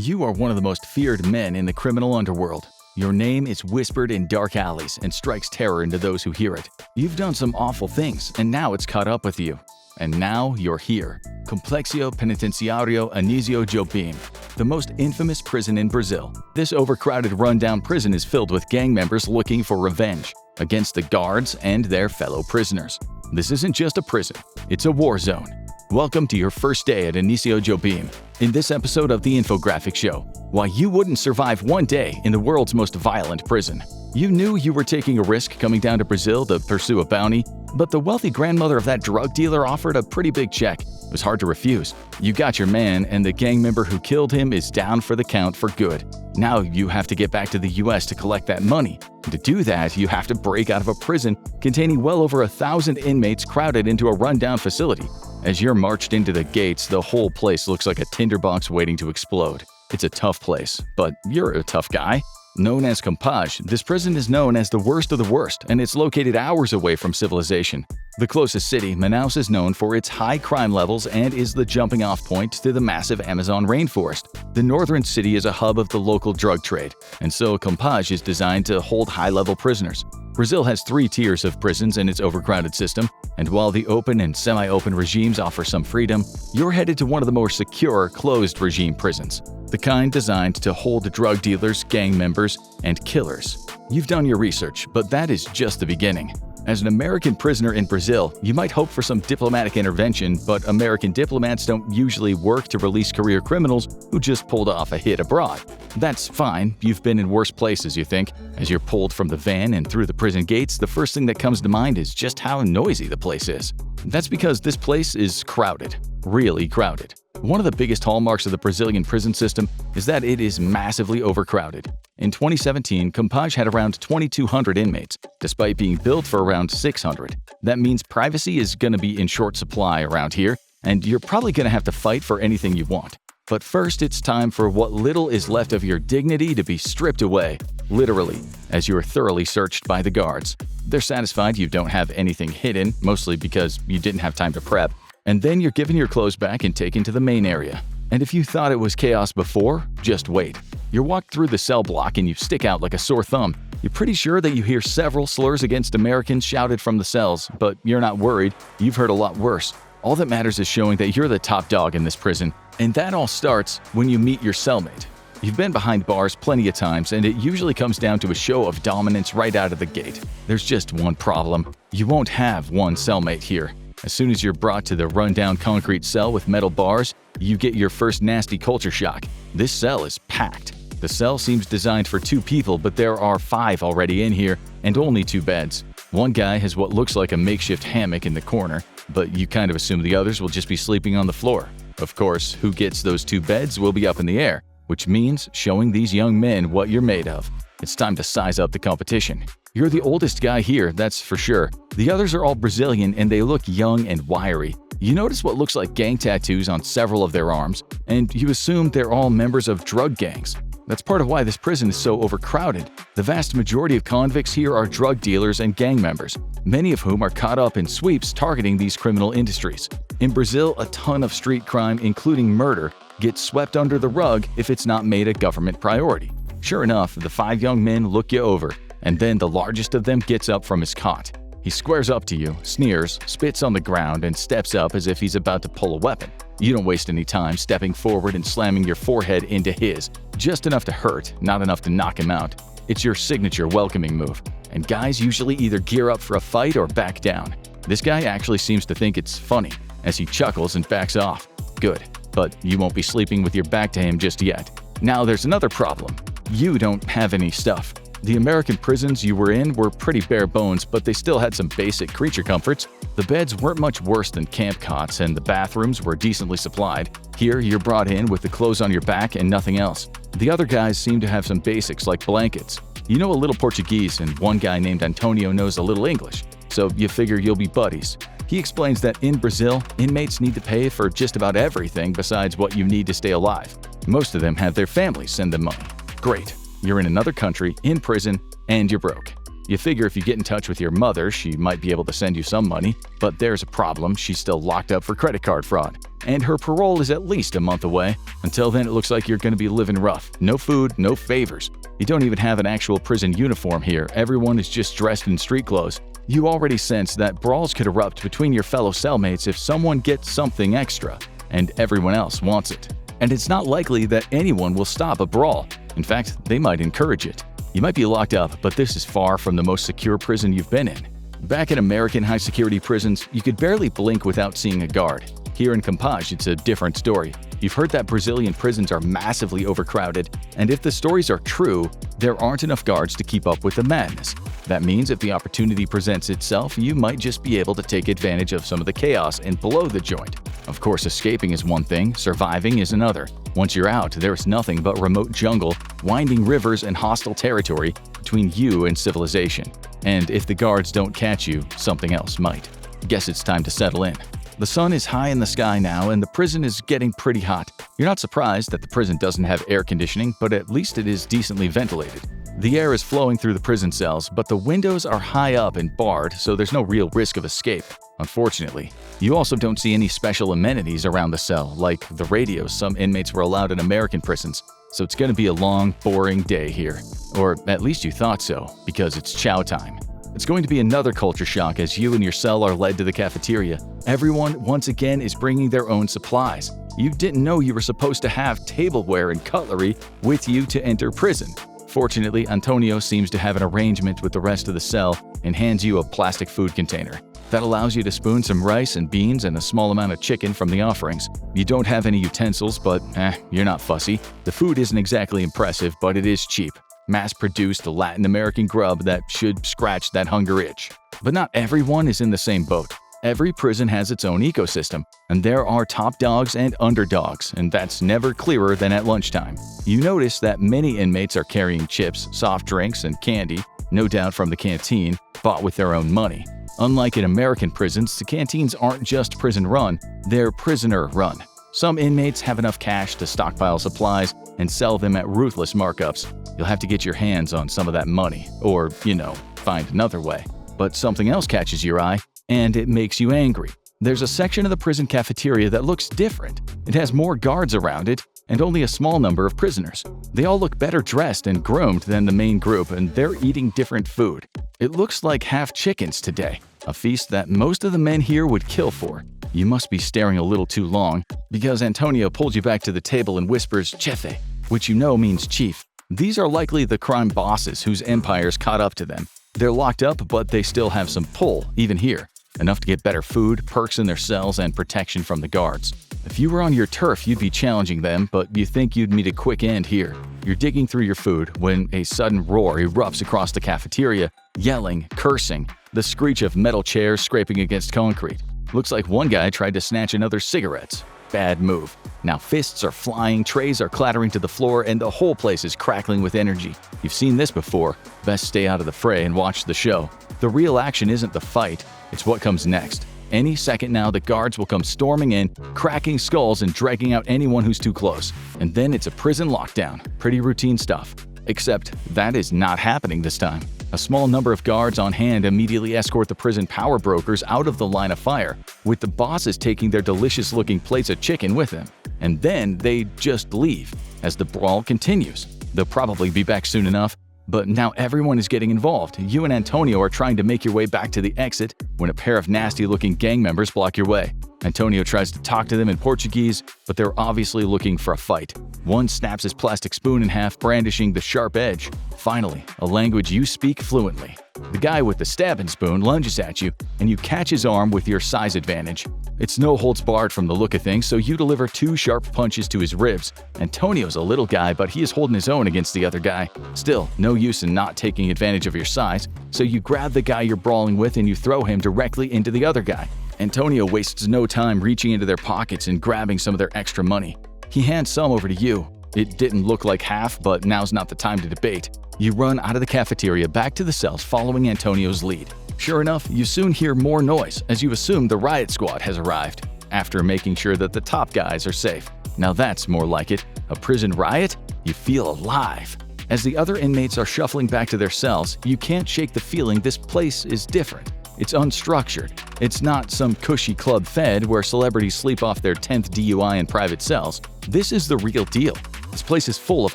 You are one of the most feared men in the criminal underworld. Your name is whispered in dark alleys and strikes terror into those who hear it. You've done some awful things, and now it's caught up with you. And now you're here. Complexio Penitenciario Anísio Jobim, the most infamous prison in Brazil. This overcrowded, rundown prison is filled with gang members looking for revenge against the guards and their fellow prisoners. This isn't just a prison, it's a war zone. Welcome to your first day at Anísio Jobim. In this episode of the Infographic Show, why you wouldn't survive one day in the world's most violent prison. You knew you were taking a risk coming down to Brazil to pursue a bounty, but the wealthy grandmother of that drug dealer offered a pretty big check. It was hard to refuse. You got your man, and the gang member who killed him is down for the count for good. Now you have to get back to the US to collect that money. And to do that, you have to break out of a prison containing well over 1,000 inmates crowded into a rundown facility. As you're marched into the gates, the whole place looks like a tinderbox waiting to explode. It's a tough place, but you're a tough guy. Known as Compage, this prison is known as the worst of the worst, and it's located hours away from civilization. The closest city, Manaus, is known for its high crime levels and is the jumping-off point to the massive Amazon rainforest. The northern city is a hub of the local drug trade, and so Compage is designed to hold high-level prisoners. Brazil has 3 tiers of prisons in its overcrowded system, and while the open and semi-open regimes offer some freedom, you're headed to one of the more secure, closed-regime prisons. The kind designed to hold drug dealers, gang members, and killers. You've done your research, but that is just the beginning. As an American prisoner in Brazil, you might hope for some diplomatic intervention, but American diplomats don't usually work to release career criminals who just pulled off a hit abroad. That's fine, you've been in worse places, you think. As you're pulled from the van and through the prison gates, the first thing that comes to mind is just how noisy the place is. That's because this place is crowded, really crowded. One of the biggest hallmarks of the Brazilian prison system is that it is massively overcrowded. In 2017, Compage had around 2,200 inmates, despite being built for around 600. That means privacy is going to be in short supply around here, and you're probably going to have to fight for anything you want. But first, it's time for what little is left of your dignity to be stripped away, literally, as you are thoroughly searched by the guards. They're satisfied you don't have anything hidden, mostly because you didn't have time to prep. And then you're given your clothes back and taken to the main area. And if you thought it was chaos before, just wait. You're walked through the cell block and you stick out like a sore thumb. You're pretty sure that you hear several slurs against Americans shouted from the cells, but you're not worried. You've heard a lot worse. All that matters is showing that you're the top dog in this prison. And that all starts when you meet your cellmate. You've been behind bars plenty of times, and it usually comes down to a show of dominance right out of the gate. There's just one problem. You won't have one cellmate here. As soon as you're brought to the rundown concrete cell with metal bars, you get your first nasty culture shock. This cell is packed. The cell seems designed for 2 people, but there are 5 already in here and only 2 beds. One guy has what looks like a makeshift hammock in the corner, but you kind of assume the others will just be sleeping on the floor. Of course, who gets those 2 beds will be up in the air, which means showing these young men what you're made of. It's time to size up the competition. You're the oldest guy here, that's for sure. The others are all Brazilian and they look young and wiry. You notice what looks like gang tattoos on several of their arms, and you assume they're all members of drug gangs. That's part of why this prison is so overcrowded. The vast majority of convicts here are drug dealers and gang members, many of whom are caught up in sweeps targeting these criminal industries. In Brazil, a ton of street crime, including murder, gets swept under the rug if it's not made a government priority. Sure enough, the 5 young men look you over, and then the largest of them gets up from his cot. He squares up to you, sneers, spits on the ground, and steps up as if he's about to pull a weapon. You don't waste any time stepping forward and slamming your forehead into his, just enough to hurt, not enough to knock him out. It's your signature welcoming move, and guys usually either gear up for a fight or back down. This guy actually seems to think it's funny, as he chuckles and backs off. Good, but you won't be sleeping with your back to him just yet. Now there's another problem. You don't have any stuff. The American prisons you were in were pretty bare bones, but they still had some basic creature comforts. The beds weren't much worse than camp cots, and the bathrooms were decently supplied. Here, you're brought in with the clothes on your back and nothing else. The other guys seem to have some basics like blankets. You know a little Portuguese, and one guy named Antonio knows a little English, so you figure you'll be buddies. He explains that in Brazil, inmates need to pay for just about everything besides what you need to stay alive. Most of them have their families send them money. Great. You're in another country, in prison, and you're broke. You figure if you get in touch with your mother, she might be able to send you some money, but there's a problem: she's still locked up for credit card fraud. And her parole is at least a month away. Until then, it looks like you're going to be living rough. No food, no favors. You don't even have an actual prison uniform here. Everyone is just dressed in street clothes. You already sense that brawls could erupt between your fellow cellmates if someone gets something extra, and everyone else wants it. And it's not likely that anyone will stop a brawl. In fact, they might encourage it. You might be locked up, but this is far from the most secure prison you've been in. Back in American high-security prisons, you could barely blink without seeing a guard. Here in Campiche, it's a different story. You've heard that Brazilian prisons are massively overcrowded, and if the stories are true, there aren't enough guards to keep up with the madness. That means if the opportunity presents itself, you might just be able to take advantage of some of the chaos and blow the joint. Of course, escaping is one thing, surviving is another. Once you're out, there's nothing but remote jungle, winding rivers, and hostile territory between you and civilization. And if the guards don't catch you, something else might. Guess it's time to settle in. The sun is high in the sky now, and the prison is getting pretty hot. You're not surprised that the prison doesn't have air conditioning, but at least it is decently ventilated. The air is flowing through the prison cells, but the windows are high up and barred, so there's no real risk of escape. Unfortunately, you also don't see any special amenities around the cell, like the radios some inmates were allowed in American prisons. So it's going to be a long, boring day here. Or at least you thought so, because it's chow time. It's going to be another culture shock as you and your cell are led to the cafeteria. Everyone, once again, is bringing their own supplies. You didn't know you were supposed to have tableware and cutlery with you to enter prison. Fortunately, Antonio seems to have an arrangement with the rest of the cell and hands you a plastic food container. That allows you to spoon some rice and beans and a small amount of chicken from the offerings. You don't have any utensils, but you're not fussy. The food isn't exactly impressive, but it is cheap. Mass-produced Latin American grub that should scratch that hunger itch. But not everyone is in the same boat. Every prison has its own ecosystem, and there are top dogs and underdogs, and that's never clearer than at lunchtime. You notice that many inmates are carrying chips, soft drinks, and candy, no doubt from the canteen, bought with their own money. Unlike in American prisons, the canteens aren't just prison-run, they're prisoner-run. Some inmates have enough cash to stockpile supplies and sell them at ruthless markups. You'll have to get your hands on some of that money, or, find another way. But something else catches your eye, and it makes you angry. There's a section of the prison cafeteria that looks different. It has more guards around it, and only a small number of prisoners. They all look better dressed and groomed than the main group, and they're eating different food. It looks like half chickens today, a feast that most of the men here would kill for. You must be staring a little too long, because Antonio pulls you back to the table and whispers "chefe," which you know means chief. These are likely the crime bosses whose empires caught up to them. They're locked up, but they still have some pull, even here. Enough to get better food, perks in their cells, and protection from the guards. If you were on your turf, you'd be challenging them, but you think you'd meet a quick end here. You're digging through your food when a sudden roar erupts across the cafeteria, yelling, cursing, the screech of metal chairs scraping against concrete. Looks like one guy tried to snatch another's cigarettes. Bad move. Now fists are flying, trays are clattering to the floor, and the whole place is crackling with energy. You've seen this before. Best stay out of the fray and watch the show. The real action isn't the fight, it's what comes next. Any second now, the guards will come storming in, cracking skulls and dragging out anyone who's too close. And then it's a prison lockdown. Pretty routine stuff. Except that is not happening this time. A small number of guards on hand immediately escort the prison power brokers out of the line of fire, with the bosses taking their delicious-looking plates of chicken with them. And then they just leave, as the brawl continues. They'll probably be back soon enough, but now everyone is getting involved. You and Antonio are trying to make your way back to the exit when a pair of nasty-looking gang members block your way. Antonio tries to talk to them in Portuguese, but they're obviously looking for a fight. One snaps his plastic spoon in half, brandishing the sharp edge. Finally, a language you speak fluently. The guy with the stabbing spoon lunges at you, and you catch his arm with your size advantage. It's no holds barred from the look of things, so you deliver 2 sharp punches to his ribs. Antonio's a little guy, but he is holding his own against the other guy. Still, no use in not taking advantage of your size, so you grab the guy you're brawling with and you throw him directly into the other guy. Antonio wastes no time reaching into their pockets and grabbing some of their extra money. He hands some over to you. It didn't look like half, but now's not the time to debate. You run out of the cafeteria back to the cells following Antonio's lead. Sure enough, you soon hear more noise as you assume the riot squad has arrived, after making sure that the top guys are safe. Now that's more like it. A prison riot? You feel alive. As the other inmates are shuffling back to their cells, you can't shake the feeling this place is different. It's unstructured. It's not some cushy club fed where celebrities sleep off their 10th DUI in private cells. This is the real deal. This place is full of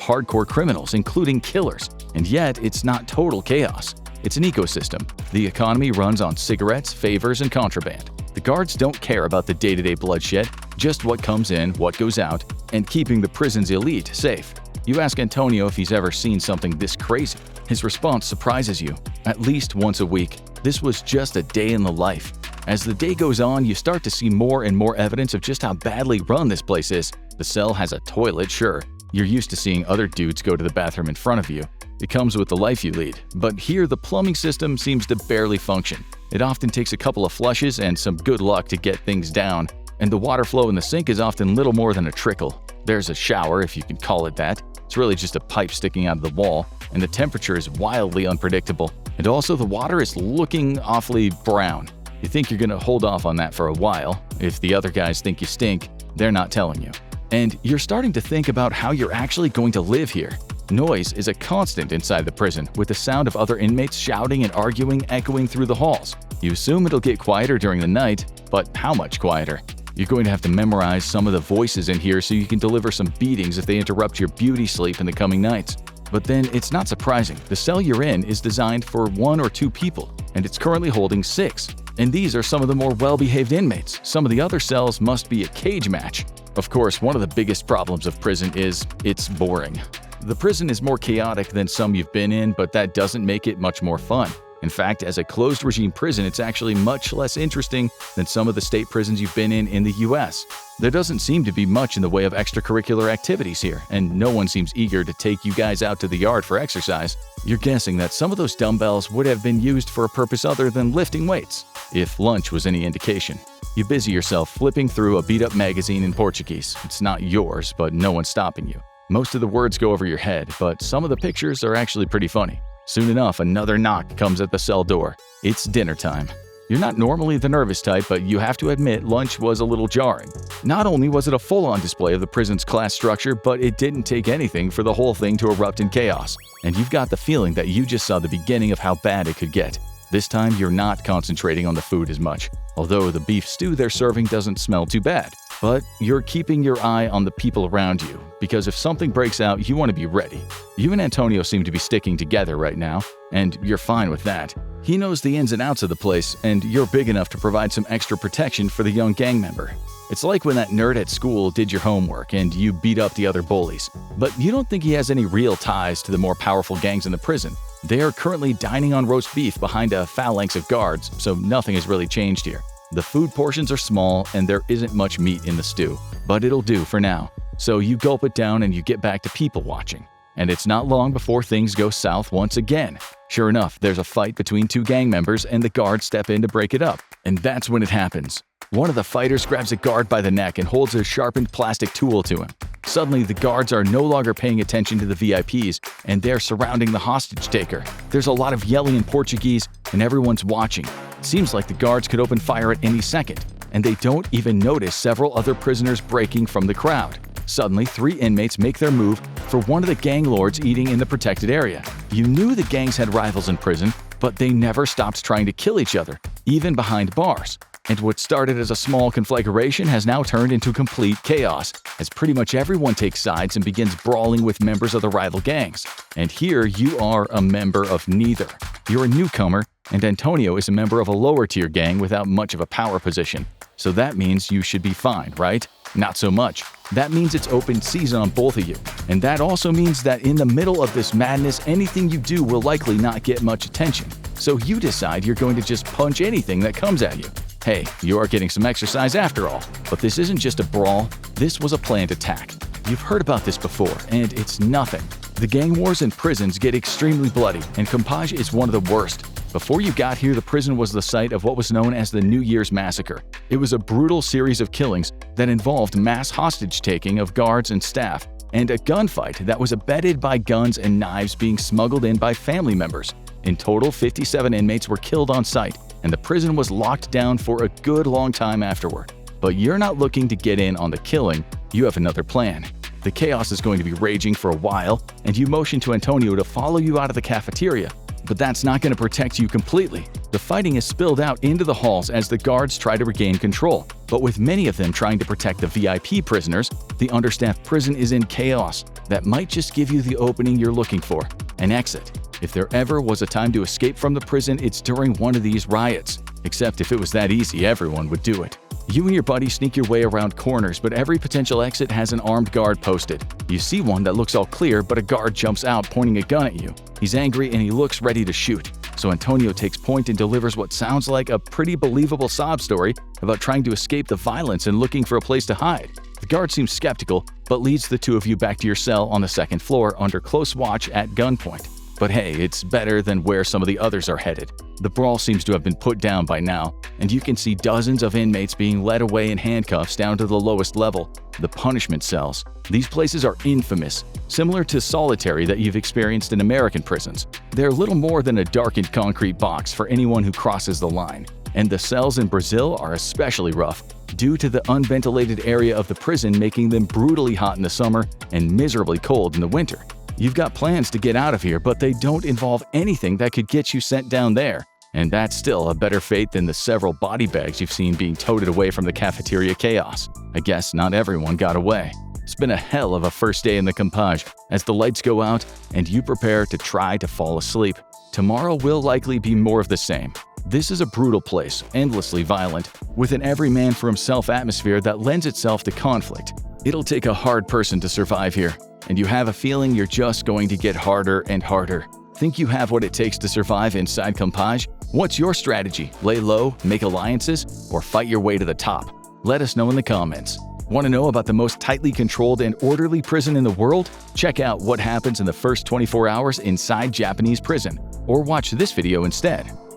hardcore criminals, including killers, and yet it's not total chaos. It's an ecosystem. The economy runs on cigarettes, favors, and contraband. The guards don't care about the day-to-day bloodshed, just what comes in, what goes out, and keeping the prison's elite safe. You ask Antonio if he's ever seen something this crazy. His response surprises you. At least once a week. This was just a day in the life. As the day goes on, you start to see more and more evidence of just how badly run this place is. The cell has a toilet, sure. You're used to seeing other dudes go to the bathroom in front of you. It comes with the life you lead. But here, the plumbing system seems to barely function. It often takes a couple of flushes and some good luck to get things down, and the water flow in the sink is often little more than a trickle. There's a shower, if you can call it that. It's really just a pipe sticking out of the wall, and the temperature is wildly unpredictable. And also, the water is looking awfully brown. You think you're gonna hold off on that for a while. If the other guys think you stink, they're not telling you. And you're starting to think about how you're actually going to live here. Noise is a constant inside the prison, with the sound of other inmates shouting and arguing echoing through the halls. You assume it'll get quieter during the night, but how much quieter? You're going to have to memorize some of the voices in here so you can deliver some beatings if they interrupt your beauty sleep in the coming nights. But then it's not surprising. The cell you're in is designed for 1 or 2 people, and it's currently holding 6. And these are some of the more well-behaved inmates. Some of the other cells must be a cage match. Of course, one of the biggest problems of prison is it's boring. The prison is more chaotic than some you've been in, but that doesn't make it much more fun. In fact, as a closed-regime prison, it's actually much less interesting than some of the state prisons you've been in the US. There doesn't seem to be much in the way of extracurricular activities here, and no one seems eager to take you guys out to the yard for exercise. You're guessing that some of those dumbbells would have been used for a purpose other than lifting weights, if lunch was any indication. You busy yourself flipping through a beat-up magazine in Portuguese. It's not yours, but no one's stopping you. Most of the words go over your head, but some of the pictures are actually pretty funny. Soon enough, another knock comes at the cell door. It's dinner time. You're not normally the nervous type, but you have to admit lunch was a little jarring. Not only was it a full-on display of the prison's class structure, but it didn't take anything for the whole thing to erupt in chaos. And you've got the feeling that you just saw the beginning of how bad it could get. This time, you're not concentrating on the food as much, although the beef stew they're serving doesn't smell too bad. But you're keeping your eye on the people around you, because if something breaks out, you want to be ready. You and Antonio seem to be sticking together right now, and you're fine with that. He knows the ins and outs of the place, and you're big enough to provide some extra protection for the young gang member. It's like when that nerd at school did your homework and you beat up the other bullies. But you don't think he has any real ties to the more powerful gangs in the prison. They are currently dining on roast beef behind a phalanx of guards, so nothing has really changed here. The food portions are small and there isn't much meat in the stew, but it'll do for now. So you gulp it down and you get back to people watching. And it's not long before things go south once again. Sure enough, there's a fight between 2 gang members and the guards step in to break it up. And that's when it happens. One of the fighters grabs a guard by the neck and holds a sharpened plastic tool to him. Suddenly, the guards are no longer paying attention to the VIPs, and they're surrounding the hostage taker. There's a lot of yelling in Portuguese, and everyone's watching. It seems like the guards could open fire at any second, and they don't even notice several other prisoners breaking from the crowd. Suddenly, 3 inmates make their move for one of the gang lords eating in the protected area. You knew the gangs had rivals in prison, but they never stopped trying to kill each other, even behind bars. And what started as a small conflagration has now turned into complete chaos, as pretty much everyone takes sides and begins brawling with members of the rival gangs. And here you are a member of neither. You're a newcomer, and Antonio is a member of a lower-tier gang without much of a power position. So that means you should be fine, right? Not so much. That means it's open season on both of you. And that also means that in the middle of this madness, anything you do will likely not get much attention. So you decide you're going to just punch anything that comes at you. Hey, you are getting some exercise after all. But this isn't just a brawl, this was a planned attack. You've heard about this before, and it's nothing. The gang wars in prisons get extremely bloody, and Compage is one of the worst. Before you got here, the prison was the site of what was known as the New Year's Massacre. It was a brutal series of killings that involved mass hostage-taking of guards and staff, and a gunfight that was abetted by guns and knives being smuggled in by family members. In total, 57 inmates were killed on site, and the prison was locked down for a good long time afterward. But you're not looking to get in on the killing, you have another plan. The chaos is going to be raging for a while, and you motion to Antonio to follow you out of the cafeteria. But that's not going to protect you completely. The fighting is spilled out into the halls as the guards try to regain control. But with many of them trying to protect the VIP prisoners, the understaffed prison is in chaos. That might just give you the opening you're looking for, an exit. If there ever was a time to escape from the prison, it's during one of these riots. Except if it was that easy, everyone would do it. You and your buddy sneak your way around corners, but every potential exit has an armed guard posted. You see one that looks all clear, but a guard jumps out pointing a gun at you. He's angry and he looks ready to shoot. So Antonio takes point and delivers what sounds like a pretty believable sob story about trying to escape the violence and looking for a place to hide. The guard seems skeptical, but leads the two of you back to your cell on the second floor under close watch at gunpoint. But hey, it's better than where some of the others are headed. The brawl seems to have been put down by now, and you can see dozens of inmates being led away in handcuffs down to the lowest level, the punishment cells. These places are infamous, similar to solitary that you've experienced in American prisons. They're little more than a darkened concrete box for anyone who crosses the line. And the cells in Brazil are especially rough, due to the unventilated area of the prison making them brutally hot in the summer and miserably cold in the winter. You've got plans to get out of here, but they don't involve anything that could get you sent down there. And that's still a better fate than the several body bags you've seen being toted away from the cafeteria chaos. I guess not everyone got away. It's been a hell of a first day in the Compage as the lights go out and you prepare to try to fall asleep. Tomorrow will likely be more of the same. This is a brutal place, endlessly violent, with an every-man-for-himself atmosphere that lends itself to conflict. It'll take a hard person to survive here, and you have a feeling you're just going to get harder and harder. Think you have what it takes to survive inside Compage? What's your strategy? Lay low, make alliances, or fight your way to the top? Let us know in the comments. Want to know about the most tightly controlled and orderly prison in the world? Check out what happens in the first 24 hours inside Japanese prison, or watch this video instead.